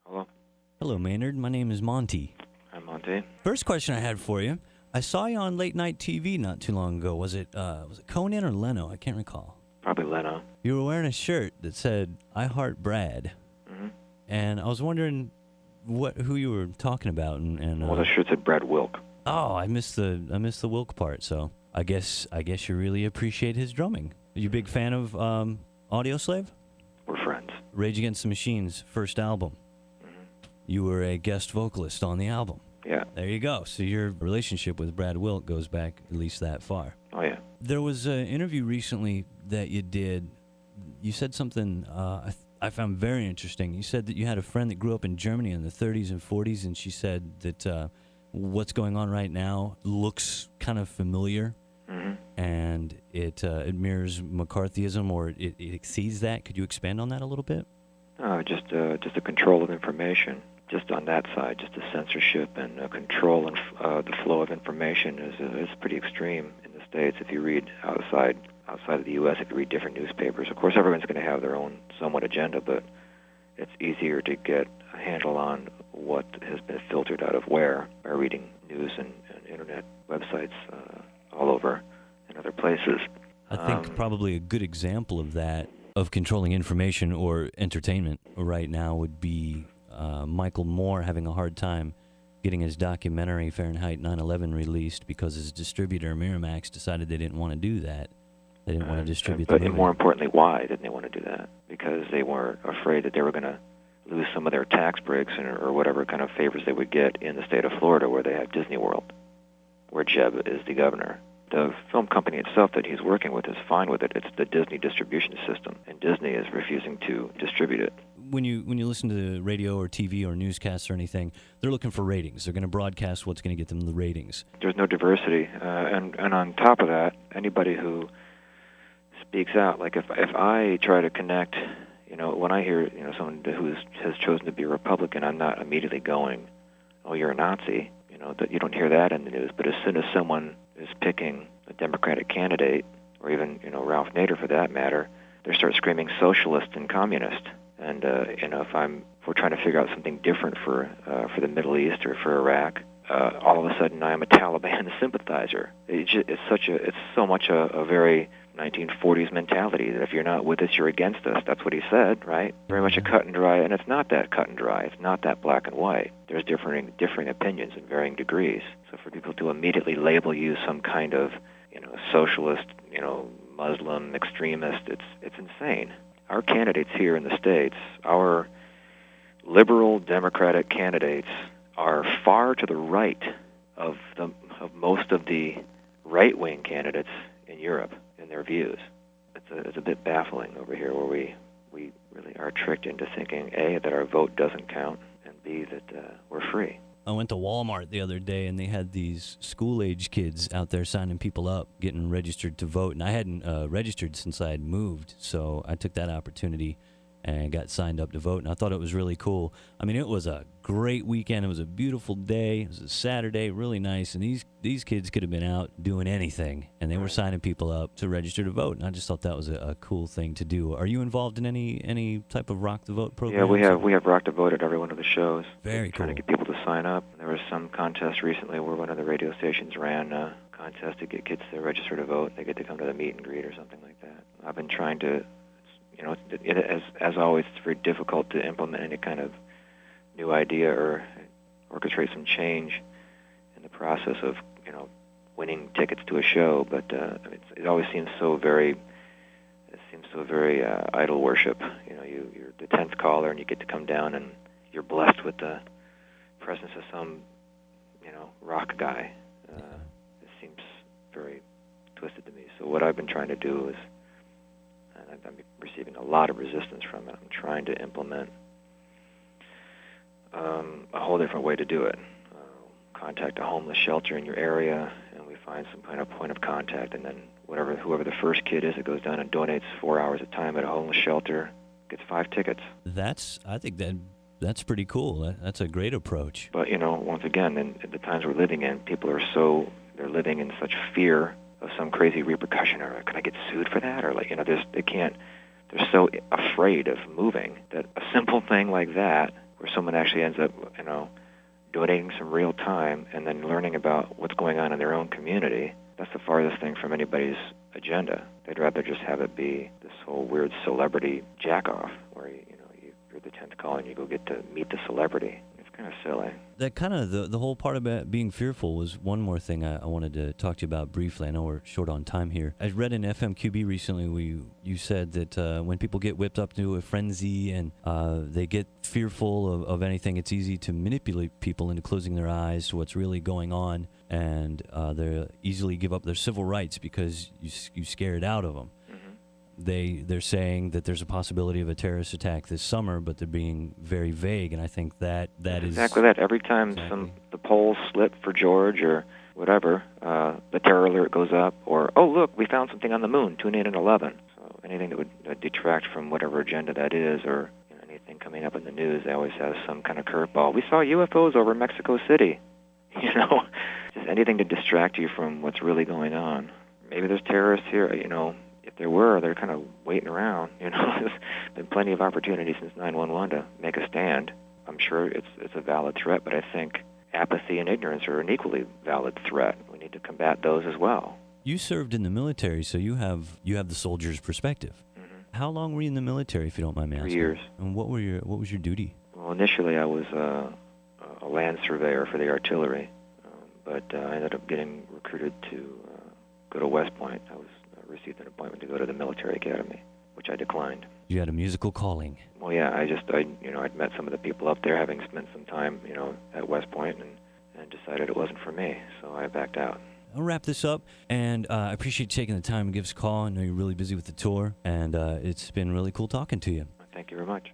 Hello. Hello, Maynard. My name is Monty. Hi, Monty. First question I had for you. I saw you on late night TV not too long ago. Was it Conan or Leno? I can't recall. Probably Leno. You were wearing a shirt that said "I heart Brad," and I was wondering who you were talking about. Well, the shirt said Brad Wilk. Oh, I missed the Wilk part. So I guess you really appreciate his drumming. Are you a big fan of Audioslave? We're friends. Rage Against the Machine's first album. You were a guest vocalist on the album. Yeah. There you go. So your relationship with Brad Wilk goes back at least that far. Oh, yeah. There was an interview recently that you did. You said something I found very interesting. You said that you had a friend that grew up in Germany in the 30s and 40s, and she said that what's going on right now looks kind of familiar, and it mirrors McCarthyism, or it exceeds that. Could you expand on that a little bit? Just the control of information. Just on that side, just the censorship and control and the flow of information is pretty extreme in the States. If you read outside of the U.S., if you read different newspapers, of course everyone's going to have their own somewhat agenda, but it's easier to get a handle on what has been filtered out of where by reading news and internet websites all over and other places. I think probably a good example of that, of controlling information or entertainment right now, would be Michael Moore having a hard time getting his documentary Fahrenheit 9/11 released because his distributor Miramax decided they didn't want to do that. They didn't want to distribute the movie. But more importantly, why didn't they want to do that? Because they were afraid that they were going to lose some of their tax breaks or whatever kind of favors they would get in the state of Florida, where they have Disney World, where Jeb is the governor. The film company itself that he's working with is fine with it. It's the Disney distribution system, and Disney is refusing to distribute it. When you listen to radio or TV or newscasts or anything, they're looking for ratings. They're going to broadcast what's going to get them the ratings. There's no diversity, and on top of that, anybody who speaks out, like if I try to connect, when I hear someone who has chosen to be a Republican, I'm not immediately going, "Oh, you're a Nazi." That you don't hear that in the news. But as soon as someone is picking a Democratic candidate, or even Ralph Nader for that matter, they start screaming socialist and communist. And if we're trying to figure out something different for the Middle East or for Iraq, all of a sudden I am a Taliban sympathizer. It's so much a very 1940s mentality that if you're not with us, you're against us. That's what he said, right? Very much a cut and dry, and it's not that cut and dry. It's not that black and white. There's differing opinions in varying degrees. So for people to immediately label you some kind of socialist, Muslim extremist, it's insane. Our candidates here in the States, our liberal Democratic candidates, are far to the right of most of the right-wing candidates in Europe in their views. It's a bit baffling over here, where we really are tricked into thinking, A, that our vote doesn't count, and B, that we're free. I went to Walmart the other day, and they had these school-age kids out there signing people up, getting registered to vote. And I hadn't registered since I had moved, so I took that opportunity and got signed up to vote. And I thought it was really cool. I mean, it was a great weekend. It was a beautiful day. It was a Saturday, really nice. And these kids could have been out doing anything, and they were signing people up to register to vote. And I just thought that was a cool thing to do. Are you involved in any type of Rock the Vote program? Yeah, we have Rock the Vote at every one of the shows. Very cool. Trying to get people to sign up. There was some contest recently where one of the radio stations ran a contest to get kids to register to vote. They get to come to the meet and greet or something like that. I've been trying to, as always, it's very difficult to implement any kind of new idea or orchestrate some change in the process of, winning tickets to a show. But it always seems so very idol worship. You're the 10th caller, and you get to come down, and you're blessed with the presence of some, rock guy. It seems very twisted to me. So what I've been trying to do is, and I'm receiving a lot of resistance from it, I'm trying to implement a whole different way to do it. Contact a homeless shelter in your area, and we find some kind of point of contact, and then whoever the first kid is that goes down and donates 4 hours of time at a homeless shelter gets 5 tickets. I think that's pretty cool. That's a great approach. But once again, in the times we're living in, people they're living in such fear of some crazy repercussion, or can I get sued for that, or they're so afraid of moving that a simple thing like that where someone actually ends up, donating some real time and then learning about what's going on in their own community, that's the farthest thing from anybody's agenda. They'd rather just have it be this whole weird celebrity jack-off where, you're the 10th caller and you go get to meet the celebrity. It's kind of silly. That kind of, the whole part about being fearful was one more thing I wanted to talk to you about briefly. I know we're short on time here. I read in FMQB recently you said that when people get whipped up to a frenzy and they get fearful of anything, it's easy to manipulate people into closing their eyes to what's really going on, and they easily give up their civil rights because you scare it out of them. They're saying that there's a possibility of a terrorist attack this summer, but they're being very vague, and I think that is exactly that. Every time the polls slip for George or whatever, the terror alert goes up, or look, we found something on the moon. Tune in at 11. So anything that would detract from whatever agenda that is, or anything coming up in the news, they always have some kind of curveball. We saw UFOs over Mexico City. Just anything to distract you from what's really going on. Maybe there's terrorists here. If there were, they're kind of waiting around. There's been plenty of opportunities since 9/11 to make a stand. I'm sure it's a valid threat, but I think apathy and ignorance are an equally valid threat. We need to combat those as well. You served in the military, so you have the soldier's perspective. Mm-hmm. How long were you in the military, if you don't mind me asking? 3 years. And what was your duty? Well, initially I was a land surveyor for the artillery, but I ended up getting recruited to go to West Point. I received an appointment to go to the military academy, which I declined. You had a musical calling. Well, yeah, I'd met some of the people up there, having spent some time, at West Point, and decided it wasn't for me, so I backed out. I'll wrap this up, and I appreciate you taking the time to give us a call. I know you're really busy with the tour, and it's been really cool talking to you. Thank you very much.